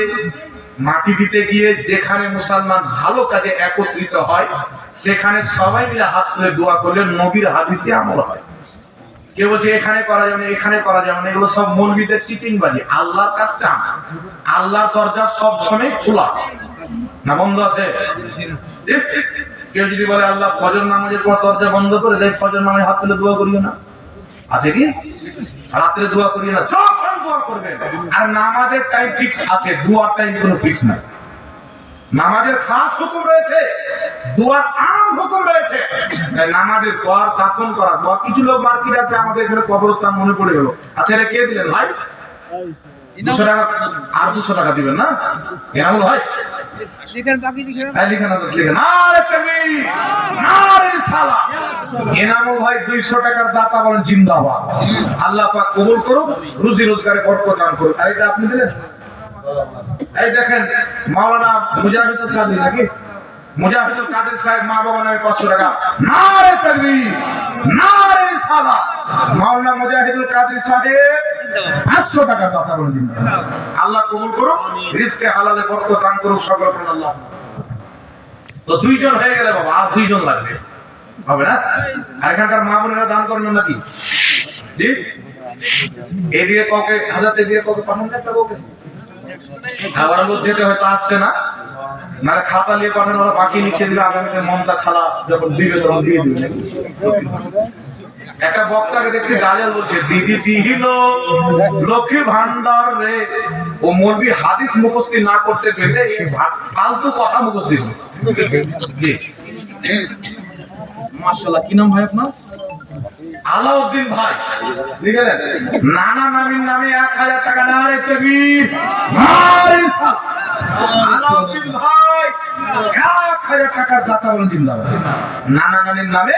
মাটি দিতে গিয়ে যেখানে মুসলমান ভালো কাজে একত্রিত হয় সেখানে সবাই মিলে হাত তুলে দোয়া করলে নবীর হাদিসে আমল হয়। কেউ বলছে এখানে করা যাবে না, এখানে করা যাবে না, এগুলো সব মৌলবীদের চিটিংবাজি। আল্লাহর কাজ চান, আল্লাহর দরজা সব সময় খোলা, না বন্ধ আছে? কেউ যদি বলে আল্লাহ ফজর নামাজের পর দরজা বন্ধ করে দেয়, ফজর নামাজে হাত তুলে দোয়া করিও না, আছে কি? রাত্রে দোয়া করিও না, যখন দোয়া করবেন। আর নামাজের টাইম ফিক্স আছে, দোয়ার টাইম কোনো ফিক্স নাই। নামাজের খাস হুকুম রয়েছে, দোয়ার আম হুকুম রয়েছে। নামাজের পর দাফন করার পর কিছু লোক মার্কেট আছে আমাদের এখানে কবরস্থান মনে পড়ে গেল, আচ্ছা এটা কে দিলেন ভাই? 200 টাকা আর 200 টাকা দিবেন না, এরকম হয়? লিখেন বাকি লিখেন, হ্যাঁ লিখেন না তো লিখেন। নারে তাকবীর, নারে রিসালাত। এনামুল ভাই 200 টাকার দাতা বলেন জিন্দাবাদ। আল্লাহ পাক কবুল করুক, রুজি রোজগারে বরকত দান করুক। আর এটা আপনি দিলেন? এই দেখেন মাওলানা মুজাহিদুল কাদের, নাকি মুজাহিদুল কাদের সাহেব মা বাবা নামে 500 টাকা। নারে তাকবীর, নারে রিসালাত। মাওলানা মুজাহিদুল কাদের সাহেব 500 টাকা দাতা বলেন জিন্দাবাদ। আল্লাহ কবুল করুক, রিজকে হালালে বরকত দান করুক সকল করে আল্লাহ। তো 2 জন হয়ে গেলে বাবা, আর 2 জন লাগবে, হবে না? আর এখানকার মা বোনেরা দান করবেন নাকি? জি, এদিকে কাউকে 1000 দিয়ে কাউকে 5000 টাকা কাউকে, আবার লোক যেতে হয়তো আসছে না, মানে খাতা নিয়ে পাঠানো, ওরা বাকি লিখে দিলে আগামীতে মনটা খালা যখন দিবে তখন দিয়ে দিবে। একটা বক্তাকে দেখছি গাজাল বলছে দিদি দিল লক্ষ্মীর ভান্ডার রে, ও মৌলবি হাদিস মুখস্থ না করতে পেরে ফালতু কথা মুখস্থ করেছে। জি মাশাআল্লাহ, কি নাম ভাই আপনার? আলাউদ্দিন ভাই লিখলেন নানা নামির নামে 1000 টাকা। নারে তাকবীর, নারে রিসালাত। আলাউদ্দিন ভাই 1000 টাকার দাতা বলেন জিন্দাবাদ। নানা নানির নামে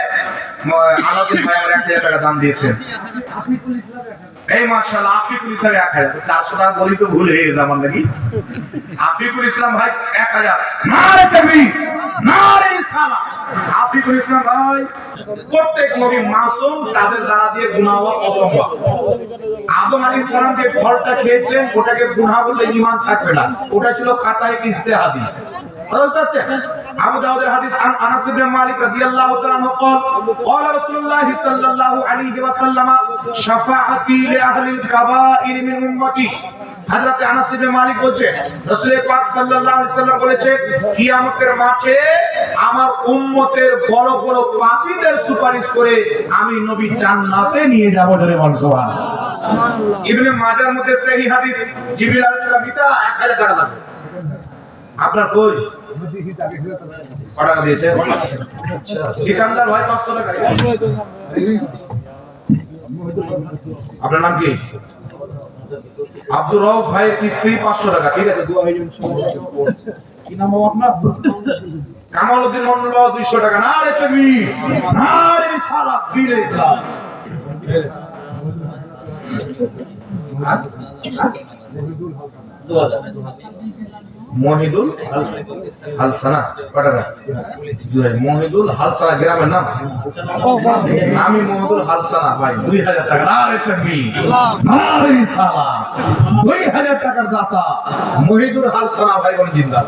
আলাউদ্দিন ভাই আমার 1000 টাকা দান দিয়েছেন। এই মাশাআল্লাহ, আফিকুল ইসলাম 1000, 400 টাকা বলি তো ভুল হয়ে গেছে আমার নাকি। আফিকুল ইসলাম ভাই 1000। নারে তাকবীর, নারে রিসালাত। আফিকুল ইসলাম ভাই প্রত্যেক নবী মাসুম, তাদের দ্বারা দিয়ে গুনাহ হওয়া অসম্ভব। আদম আলাইহিস সালাম যে ফলটা খেয়েছিলেন ওটাকে গুনাহ বললে ঈমান থাকবে না, ওটা ছিল খাতায়ে ইজতিহাদি। বুঝতে পারছেন? আবু দাউদের হাদিস আনাস ইবনে মালিক রাদিয়াল্লাহু তাআলা আনহু قال رسول الله صلى الله عليه وسلم شفاعتي لأهل الكبائر من أمتي। হযরত আনাস ইবনে মালিক বলেন রাসূল পাক সাল্লাল্লাহু আলাইহি ওয়াসাল্লাম বলেছে কিয়ামতের মাঠে আমার উম্মতের বড় বড় পাপীদের সুপারিশ করে আমি নবী জান্নাতে নিয়ে যাব। জোরে বলুন সুবহানাল্লাহ। ইবনে মাজার মধ্যে সহিহ হাদিস, জিবরিল আলাইহিস সালাম দিতা 1000 টাকা লাগবে। আপনার কই কত টাকা দিয়েছে? আচ্ছা, সিকান্দার ভাই 500 টাকা। আপনার নাম কি? আব্দুর রউফ ভাই কিস্তি 500 টাকা। ঠিক আছে, দোয়া হয়ে যাবে। কি নাম আপনার? কামালউদ্দিন মন্ডল 200 টাকা। নারে তাকবীর, নারে রিসালাত, দ্বীন ইসলাম। মহিদুল হালসানা কটাকা? মহিদুল হালসানা গ্রামের নাম, আমি মহিদুল হালসানা ভাই 2000 টাকা। নারে তাকবীর, নারে রিসালাত। 2000 টাকার দাতা মহিদুল হালসানা ভাই বলেন জিন্দাবাদ।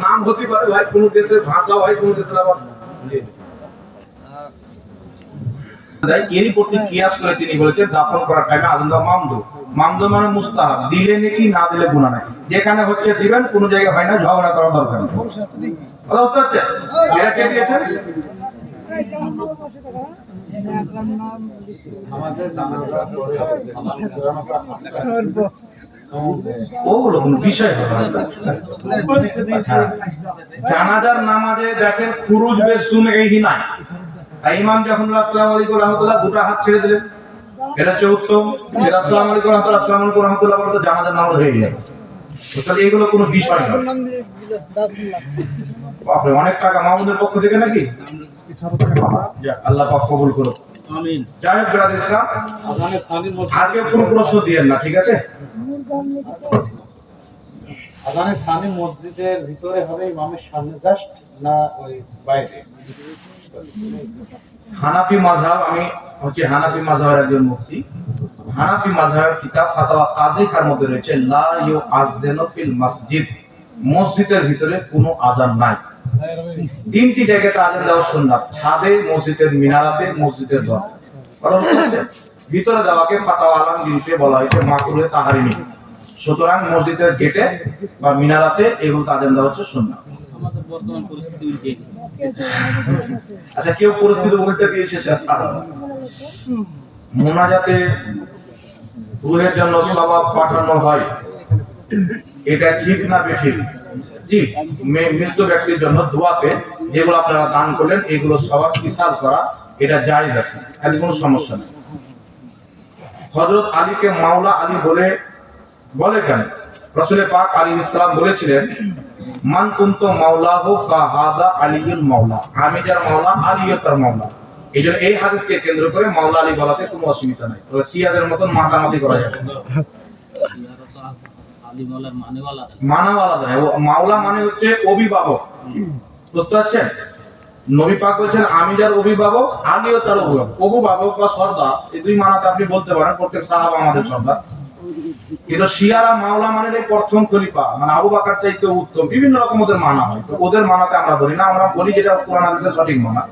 নাম হতে পারে ভাই কোন দেশের ভাষা, ভাই কোন দেশের আবার। এরই প্রতি কিয়াস করে তিনি বলেছেন দাফন করার টাইমে আদন্দা মামদু। মামদু মানে মুস্তাহাব, দিলে নাকি না দিলে গুনাহ নাই। যেখানে হচ্ছে দিবেন, কোন জায়গায় হয় না, ঝগড়া করার দরকার নেই। কথা বুঝতে পারছেন? এরা কে দিয়েছেন? ওগুলো কোন বিষয় জানাজার নামাজে দেখেন খুরুজ বে সুন এই নাই, তাই ইমাম যখন আসসালামু আলাইকুম রাহমাতুল্লাহ দুটো হাত ছেড়ে দিলেন, এটা হচ্ছে উত্তম। আসসালামু আলাইকুম রাহমাতুল্লাহ, আসসালামু আলাইকুম রাহমাতুল্লাহ বলতে জানাজার নামাজ হয়ে গেল। তাহলে এগুলো কোনো বিষয় না। বাপরে, অনেক টাকা মামুনের পক্ষ থেকে নাকি? আল্লাহ পাক কবুল করুন, আমিন। যাই হোক ব্রাদার ইসলাম, আর কেউ কোনো প্রশ্ন দিয়েন না, ঠিক আছে? আজানের সানি মসজিদের ভিতরে হবে, ইমামের সামনে জাস্ট, না ওই বাইরে? হানাফি মাযহাব, আমি হচ্ছে হানাফি মাযহাবের একজন মুফতি। হানাফি মাযহাবের কিতাব ফাতাওয়া কাজী খার মধ্যে রয়েছে লা ইউআযযানু ফিল মসজিদ, মসজিদের ভিতরে কোনো আযান নাই। তিনটি জায়গাতে আযান দেওয়া সুন্নাত, ছাদে, মসজিদের মিনারাতে, মসজিদের দরজায়। কারণ হচ্ছে ভিতরে দেওয়াকে ফাতাওয়া আলমগীরিতে বলা হয়েছে মাকরুহে তাহরিমি। সুতরাং মসজিদের গেটে বা মিনারাতে এগুলো আযান দেওয়া হচ্ছে সুন্নাত। আমাদের বর্তমান পরিস্থিতি উল্টে গেছে। আচ্ছা, কেউ পরিস্থিতি উল্টে দিয়েছে সেটা ছাড়ো। মুনাজাতে রুহের জন্য সওয়াব পাঠানো হয়, এটা ঠিক না বেঠিক? জি, মৃত ব্যক্তির জন্য দোয়াতে যেগুলো আপনারা দান করলেন এগুলো সওয়াব ইসাল করা, এটা জায়েজ আছে, এতে কোনো সমস্যা নেই। হযরত আলীকে মাওলা আলী বলে কেন? রাসূল পাক আলাইহিস সালাম বলেছিলেন, মান কুনতু মাওলাহু ফাহাদা আলীউল মাওলা, আমি যার মাওলা আলীও তার মাওলা। এইজন্য এই হাদিসকে কেন্দ্র করে মাওলা আলী বলাতে কোনো অসুবিধা নাই। তবে শিয়াদের মতন মাতামাতি করা যাবে না। আলী মাওলার মানাওয়ালা নয়, মাওলা মানে হচ্ছে অভিভাবক, বুঝতে পারছেন? নবী পাক বলেছেন আমি যার অভিভাবক আলীও তার অভিভাবক। অভিভাবক বা সর্দার, এই দুই মানাতে আপনি বলতে পারেন, প্রত্যেক সাহাবা আমাদের সর্দার। কিন্তু শিয়ারা মাওলা মানে প্রথম খলিফা, মানে আবু বকর চাইতে উত্তম, বিভিন্ন রকম ওদের মানা হয়। তো ওদের মানাতে আমরা বলি না, আমরা বলি যেটা কোরআন হাদিসের সঠিক মানা।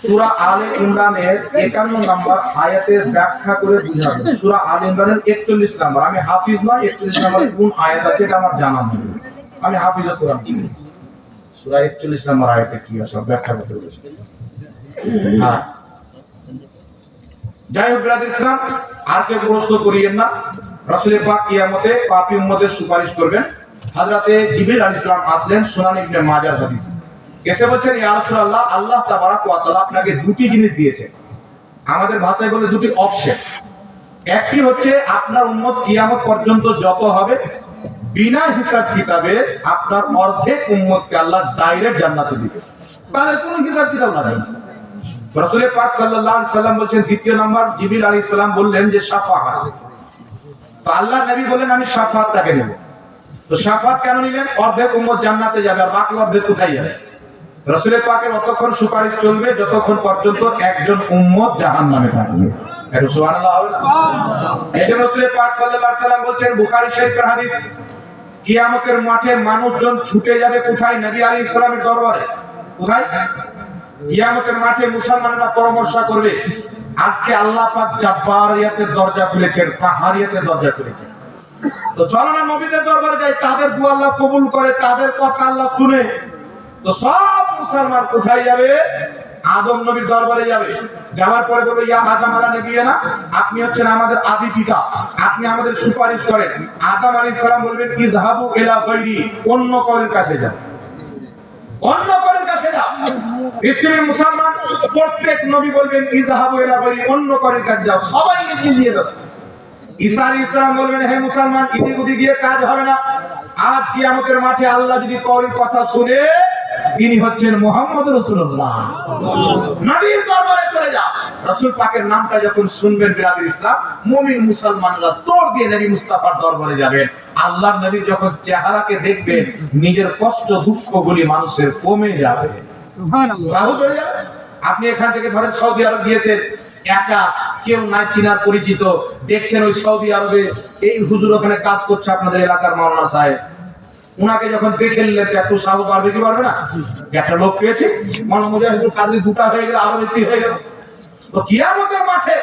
সূরা আলে ইমরানের 51 নম্বর আয়াতের ব্যাখ্যা করে বুঝাবো। সূরা আলে ইমরানের 41 নম্বর, আমি হাফিজ নয়, 41 নম্বর কোন আয়াত আছে এটা আমার জানা নেই, আমি হাফিজে কোরআন। সূরা 41 নম্বর আয়াতে কি আছে ব্যাখ্যা করতে বলেছে। হ্যাঁ, যাই হোক ব্রাদার ইসলাম, আর কেউ প্রশ্ন করিয়েন না। রাসূল পাক কিয়ামতে পাপী উম্মতের সুপারিশ করবেন। হযরতে জিবরিল আলাইহিস সালাম আসলেন, সুনান ইবনে মাজার হাদিস। এসে বলছেন, ইয়া রাসূলুল্লাহ, আল্লাহ তাবারাক ওয়া তাআলা আপনাকে দুটি জিনিস দিয়েছে, আমাদের ভাষায় বলে দুটি অপশন। একটি হচ্ছে আপনার উম্মত কিয়ামত পর্যন্ত যত হবে বিনা হিসাব কিতাবে আপনার অর্ধেক উম্মতকে আল্লাহ ডাইরেক্ট জান্নাতে দিবে, তাদের কোনো হিসাব কিতাব লাগবে না। রাসূল পাক সাল্লাল্লাহু আলাইহি সাল্লাম বলেন, দ্বিতীয় নাম্বার জিবরিল আলাইহিস সালাম বললেন যে শাফাআত। তো আল্লাহ নবী বলেন আমি শাফাআত তাকে নেব। তো শাফাআত কেন নিলেন? অর্ধেক উম্মত জান্নাতে যাবে, আর বাকি অর্ধেক কোথায় যাবে? রাসূল পাকের অতক্ষণ সুপারিশ চলবে যতক্ষণ পর্যন্ত একজন উম্মত জাহান্নামে থাকবে। একটু সুবহানাল্লাহ হবে না? এই যে রাসূল পাক সাল্লাল্লাহু আলাইহি সাল্লাম বলছেন, বুখারী শরীফের হাদিস, কিয়ামতের মাঠে মানুষজন ছুটে যাবে কোথায়? নবী আলাইহিস সালামের দরবারে। কোথায়? কিয়ামতের মাঠে মুসলমানরা পরামর্শ করবে, আজকে আল্লাহ পাক জাব্বারিয়াতের দরজা খুলেছেন, কাহারিয়াতের দরজা খুলেছেন। তো চলো না নবীদের দরবারে যাই, তাদের দোয়া আল্লাহ কবুল করে, তাদের কথা আল্লাহ শুনে। তো সব মুসলমান কোথায় যাবে? আদম নবীর দরবারে যাবে। যাওয়ার পরে বলবে, ইয়া আদম আলা নবিয়ানা, আপনি হচ্ছেন আমাদের আদি পিতা, আপনি আমাদের সুপারিশ করেন। আদম আলাইহিস সালাম বলবেন, ইযহাবু ইলা গায়রি, অন্য কারোর কাছে যাও, অন্য কারোর কাছে যাও। পৃথিবীর মুসলমান প্রত্যেক নবী বলবেন, ইযহাবু ইলা গায়রি, অন্য কারোর কাছে যাও, সবাই এগিয়ে দিয়ে দাও। ঈসা আলাইহিস সালাম বলবেন, হে মুসলমান, ইদিক ওদিক গিয়ে কাজ হবে না। আজ কিয়ামতের মাঠে আল্লাহ যদি কারোর কথা শুনে, তিনি হচ্ছেন মুহাম্মদ রাসূলুল্লাহ, নবীর দরবারে চলে যাও। রাসূল পাকের নামটা যখন শুনবেন ব্রাদার ইসলাম, মুমিন মুসলমানরা দৌড় দিয়ে নবী মুস্তাফার দরবারে যাবেন। আল্লাহর নবী যখন চেহারাকে দেখবেন, নিজের কষ্ট দুঃখগুলি মানুষের কমে যাবে, সুবহানাল্লাহ। আপনি এখান থেকে ধরেন সৌদি আরব গিয়েছেন, একা, কেউ নাই চিনার পরিচিত, দেখছেন ওই সৌদি আরবে এই হুজুর ওখানে কাজ করছে, আপনাদের এলাকার মাওলানা সাহেব, উনাকে যখন দেখে নিলেন একটু সাহস বাড়বে কি বাড়বে না? একটা লোক পেয়েছে, মনে মুজাহিদুল কাদরি দুটা হয়ে গেলে আরো বেশি হয়ে গেল। তো কিয়ামতের মাঠে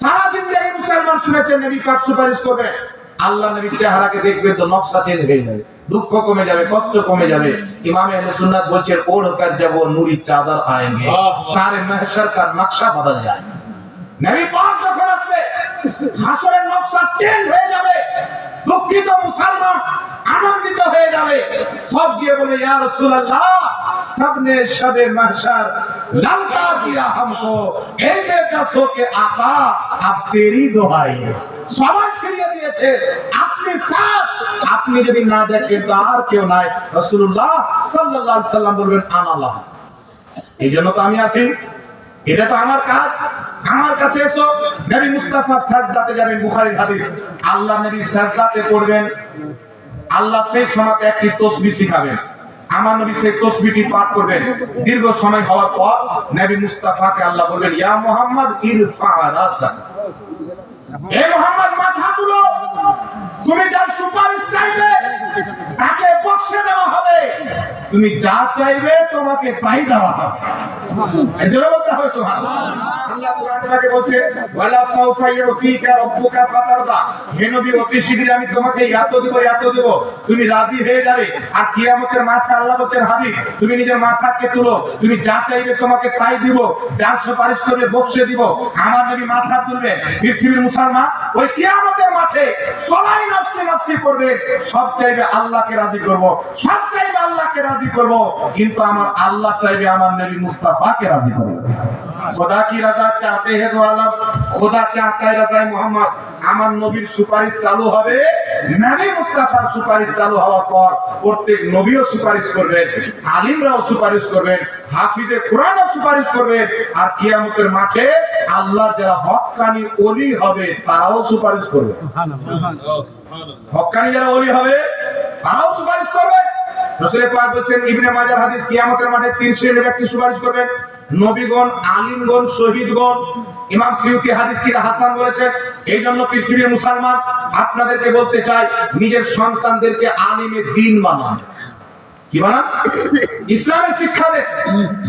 সারা জিন্দেগি মুসলমান শুনেছেন নবী পাক সুপারিশ করবেন, আল্লাহ নবীর চেহারাকে দেখবেন তো নকশা চেঞ্জ হয়ে যাবে, দুঃখ কমে যাবে, কষ্ট কমে যাবে। ইমামে আহলে সুন্নাত বলছেন, ওড় কর যাব নূরি চাদর আয়েঙ্গে, সারে মাহশর কা নকশা বদল যায়। নবী পাক যখন আসবে, হাসরের নকশা চেঞ্জ হয়ে যাবে। দুঃখিত মুসলমান আনন্দিত হয়ে যাবে, সব গিয়ে বলে, ইয়া রাসূলুল্লাহ, सबने शबे महशर ललका दिया हमको एक एक सो के आका अब तेरी दोहाई है সবাই ফিরিয়ে দিয়েছে আপনি শ্বাস আপনি যদি না দেখেন তো আর কেউ নাই রাসূলুল্লাহ সাল্লাল্লাহু আলাইহি সাল্লাম বলবেন আনাল্লাহ এইজন্য তো আমি আছি এটা তো আমার কাজ আমার কাছে এসো নবী মুস্তাফা সাজদাতে যাবেন বুখারীর হাদিস আল্লাহ নবী সাজদাতে পড়বেন আল্লাহ সেই সময়তে একটি তাসবিহ শিখাবেন আমার নবী সেই তাসবিহটি পাঠ করবেন দীর্ঘ সময় হওয়ার পর নবী মুস্তাফাকে আল্লাহ বলবেন ইয়া মুহাম্মদ ইরফা রাসাক হে মুহাম্মদ মাথা তুলো তুমি যার সুপারিশ চাইবে তাকে বখশে দেওয়া হবে তুমি যা চাইবে তোমাকে তাই দেওয়া হবে এজন্য বলতে হবে সুবহানাল্লাহ আল্লাহ কোরআন থেকে বলছে ওয়ালা সাউফা ইউতিকা রাব্বুকা ফাতারদা হে নবী অতি শীঘ্রই আমি তোমাকে এত দেব তুমি রাজি হয়ে যাবে আর কিয়ামতের মাঠে আল্লাহ বলেন হাবিব তুমি নিজের মাথাকে তুলো তুমি যা চাইবে তোমাকে তাই দিব যার সুপারিশ করবে বখশে দিব আমার নবী মাথা তুলবে পৃথিবীর মুসলমান ওই কিয়ামতের মাঠে সবাই নফসি নফসি করবে সব চাইবে আল্লাহকে রাজি করব সব চাইবে আল্লাহকে রাজি করব কিন্তু আমার আল্লাহ চাইবে আমার নবী মুস্তাফাকে রাজি করবে খোদা কি রাজা চাহতে হে দো আলম খোদা চাহতা है রাজা মুহাম্মদ আমার নবীর সুপারিশ চালু হবে নবী মুস্তাফার সুপারিশ চালু হওয়ার পর প্রত্যেক নবীও সুপারিশ করবেন আলিমরাও সুপারিশ করবেন হাফিজে কোরআনও সুপারিশ করবেন আর কিয়ামতের মাঠে আল্লাহর যারা হক্কানি ওলি হবে তারাও সুপারিশ করবে হক্কানি যারা ওলি হবে তারাও সুপারিশ করবে রাসূল পাক বলেন ইবনে মাজাহ হাদিস কিয়ামতের মাঠে 3 শ্রেণীর ব্যক্তি সুপারিশ করবেন নবীগণ আলিমগণ শহীদগণ ইমাম সিউতি হাদিসটিকে হাসান বলেছেন এইজন্য পৃথিবীর মুসলমান আপনাদেরকে বলতে চাই নিজের সন্তানদেরকে আলিমে দ্বীন বানান কি বানান ইসলামের শিক্ষা দেন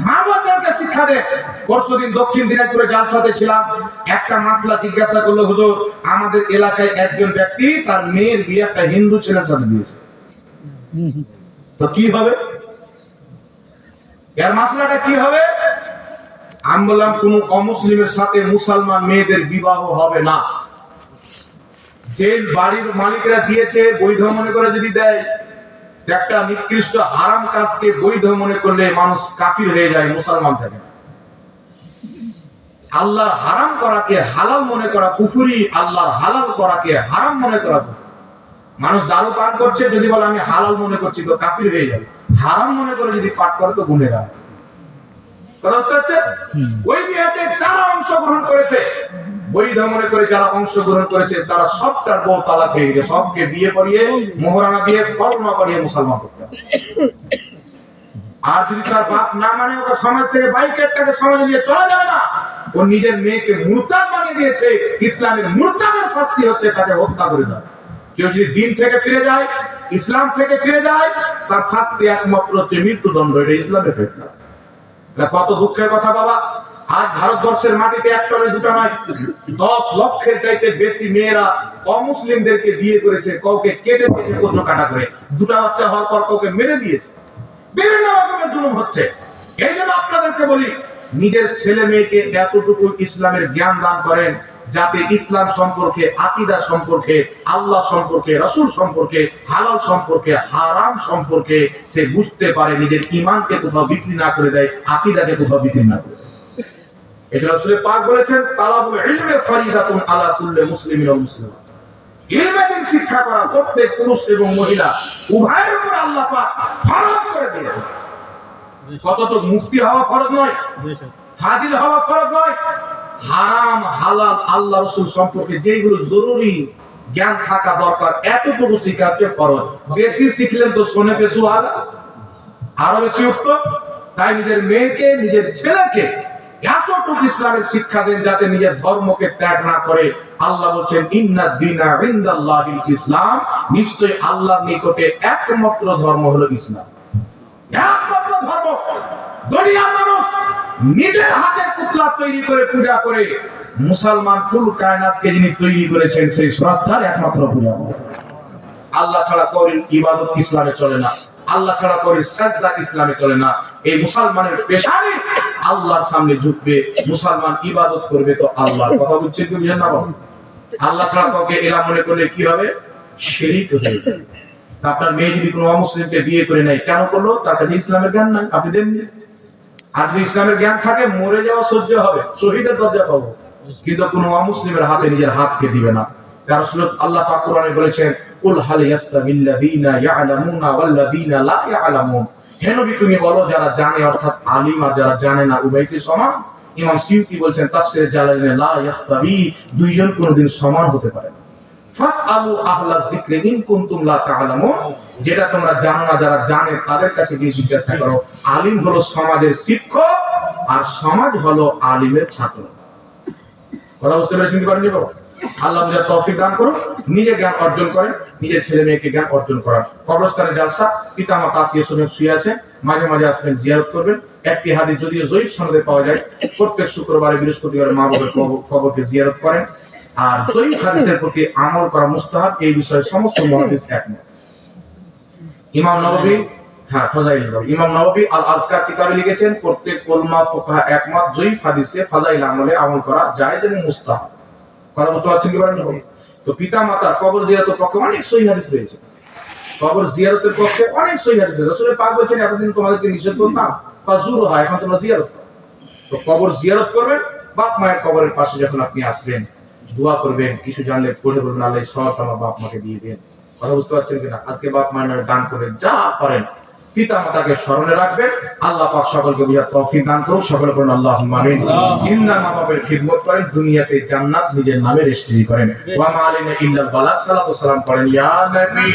মা বোনদেরকে শিক্ষা দেন পরশুদিন দক্ষিণ দিনাজপুরে যার সাথে ছিলাম একটা মাসলা জিজ্ঞাসা করলো হুজুর আমাদের এলাকায় একজন ব্যক্তি তার মেয়ের বিয়ে একটা হিন্দু ছেলের সাথে দিয়েছে তো কি হবে এর মাসলাটা কি হবে আমি বললাম কোন অমুসলিমের সাথে মুসলমান মেয়েদের বিবাহ হবে না যে বাড়ির মালিকরা দিয়েছে বৈধ মনে করে যদি দেয় একটা নিকৃষ্ট হারাম কাজকে বৈধ মনে করলে মানুষ কাফির হয়ে যায় মুসলমান থাকে আল্লাহর হারাম করাকে হালাল মনে করা কুফরি আল্লাহর হালাল করাকে হারাম মনে করা মানুষ দারু পান করছে যদি বলে আমি হালাল মনে করছি তো কাফির হয়ে যাবে হারাম মনে করে যদি পাঠ করে তো গুনাহগার ওই বিয়েতে যারা অংশগ্রহণ করেছে বৈধ মনে করে যারা অংশগ্রহণ করেছে তারা সবটার বউ তালাক হয়ে গেছে সবকে বিয়ে পড়িয়ে মোহরানা দিয়ে কলমা পড়িয়ে মুসলমান করতে আর যদি তার বাপ না মানে ওকে সমাজ থেকে বাইকেটটাকে সমাজে নিয়ে চলা যাবে না ও নিজের মেয়েকে মুরতাদ বানিয়ে দিয়েছে ইসলামের মুরতাদের শাস্তি হচ্ছে তাকে হত্যা করে দেওয়া কেউ যদি দিন থেকে ফিরে যায় ইসলাম থেকে ফিরে যায় তার শাস্তি একমাত্র হচ্ছে মৃত্যুদণ্ড এটা ইসলামের ফেসলা কত দুঃখের কথা বাবা আজ ভারতবর্ষের মাটিতে একটা নয় দুটা নয় 10 লক্ষের চাইতে বেশি মেয়েরা অমুসলিমদেরকে বিয়ে করেছে কাউকে কেটে দিয়েছে কোজো কাটা করে দুটো বাচ্চা হওয়ার পর কাউকে মেরে দিয়েছে বিভিন্ন রকমের জুলুম হচ্ছে এই জন্য আপনাদেরকে বলি নিজের ছেলে মেয়েকে এতটুকু ইসলামের জ্ঞান দান করেন যাতে ইসলাম সম্পর্কে আকীদা সম্পর্কে আল্লাহ সম্পর্কে রাসূল সম্পর্কে হালাল সম্পর্কে হারাম সম্পর্কে সে বুঝতে পারে নিজের ঈমানকে কোথাও বিক্রি না করে দেয় আকীদাকে কোথাও বিক্রি না করে এটা রাসূল পাক বলেছেন তালাবুল ইলমে ফরিদাতুন আলা কুল্লি মুসলিমিন ওয়া মুসলিমাত ইলমে দ্বীন শিক্ষা করা প্রত্যেক পুরুষ এবং মহিলা উভয়ের উপর আল্লাহ পাক ফরজ করে দিয়েছেন কতটুকু মুফতি হওয়া ফরজ নয় ফাজিল হওয়া ফরজ নয় হারাম হালাল আল্লাহ রাসূল সম্পর্কে যেগুলো জরুরি জ্ঞান থাকা দরকার এতটুকু শিখাচ্ছে ফরজ বেশি শিখলেন তো সোনে পে সুহাগা আরো বেশি উঠতো তাই নিজের মেয়েকে নিজের ছেলেকে এতটুকু ইসলামের শিক্ষা দেন যাতে নিজের ধর্মকে ত্যাগ না করে আল্লাহ বলেন ইন্নাদ দীনা ইনদাল্লাহিল ইসলাম নিশ্চয়ই আল্লাহর নিকটে একমাত্র ধর্ম হলো ইসলাম একমাত্র ধর্ম দুনিয়ার মানুষ নিজের হাতে পুতলা তৈরি করে পূজা করে মুসলমান কুল কায়নাতকে যিনি তৈরি করেছেন সেই শ্রদ্ধার একমাত্র পূজা আল্লাহ ছাড়া করেন ইবাদত ইসলামে চলে না আল্লাহ ছাড়া করেন সাজদা ইসলামে চলে না এই মুসলমানের পেশানি আল্লাহর সামনে ঝুঁকবে মুসলমান ইবাদত করবে তো আল্লাহর কথা বুঝছেন কি বুঝেন না আল্লাহ ছাড়া কাউকে ইলাহ মনে করলে কি হবে শিরক হয়ে যাবে তা আপনার মেয়ে যদি কোনো অমুসলিমকে বিয়ে করে নেয়, কেন করলো? তার কাছে ইসলামের জ্ঞান নাই, আপনি দেননি। আর যদি ইসলামের জ্ঞান থাকে, মরে যাওয়া সহ্য হবে, শহীদের দরজা পাবো, কিন্তু কোনো অমুসলিমের হাতে নিজের হাতকে দিবে না। রাসূলুল্লাহ আল্লাহ পাক কোরআনে বলেছেন, কুল হাল ইয়াস্তাবিল্লাযীনা ইয়ালামুনা ওয়াল্লাযীনা লা ইয়ালামুন। হে নবী তুমি বলো, যারা জানে অর্থাৎ আলিম আর যারা জানে না উভয় কি সমান? ইমাম সিয়ুতী বলেছেন তাফসীরে জালালাইনে, লা ইয়াস্তাবি, দুইজন কোনোদিন সমান হতে পারে না। ফাসআলু আহলা যিকরি ইন কুনতুম লা তা'লামুন, যেটা তোমরা জানো না, যারা জানে তাদের কাছে গিয়ে জিজ্ঞাসা করো। আলিম হলো সমাজের শিক্ষক আর সমাজ হলো আলিমের ছাত্র। কথা বুঝতে পেরেছেন কি পারেন? আল্লাহ বুঝার তৌফিক দান করুন। নিজে জ্ঞান অর্জন করেন, নিজের ছেলে মেয়েকে জ্ঞান অর্জন করান। কবরস্থানে জালসা, পিতা মাতা আত্মীয় স্বজন শুয়ে আছে, মাঝে মাঝে আসবেন, জিয়ারত করবেন। একটি হাদিস যদিও জয়ীফ সনদে পাওয়া যায়, প্রত্যেক শুক্রবারে বৃহস্পতিবারে মা বাবার কবরকে জিয়ারত করেন। আর জয়ীফ হাদিসের প্রতি আমল করা মুস্তাহাব, এই বিষয়ে সমস্ত মুহাদ্দিস একমত। ইমাম নববী ইমাম নববী আল আজকার কিতাবে লিখেছেন, প্রত্যেক উলামা ফুকাহা একমত, জয়ীফ হাদিসে ফাজাইল আমলে আমল করা জায়েজ এবং মুস্তাহাব। কথা বুঝতে পারছেন কি পারেন? তো পিতা মাতার কবর জিয়ারতের পক্ষে অনেক সহিহ হাদিস রয়েছে, কবর জিয়ারতের পক্ষে অনেক সহিহ হাদিস রয়েছে। রাসূল পাক বলেছেন, এতদিন তোমাদেরকে নিষেধ করতাম, ফাজুরুহা, এখন তোমরা জিয়ারত করো। তো কবর জিয়ারত করবেন। বাপ মায়ের কবরের পাশে যখন আপনি আসবেন, দোয়া করবেন, কিছু জানলে পড়ে বলবেন, আল্লাহ সওয়াব আমার বাপ মাকে দিয়ে দেন। কথা বুঝতে পারছেন কিনা? আজকে বাপ মায়ের নামে দান করবেন, যা পারেন পিতা মাতাকে স্মরণে রাখবেন। আল্লাহ পাক সকলকে বুঝার তৌফিক দান করুন। সকলে বলুন আল্লাহুম্মা আমিন। জিন্দা মা বাবার খিদমত করেন, দুনিয়াতে জান্নাত নিজের নামে রেজিস্ট্রি করেন। ওয়া মা আলাইনা ইল্লাল বালাগ। সালাতু সালাম করেন ইয়া নবী।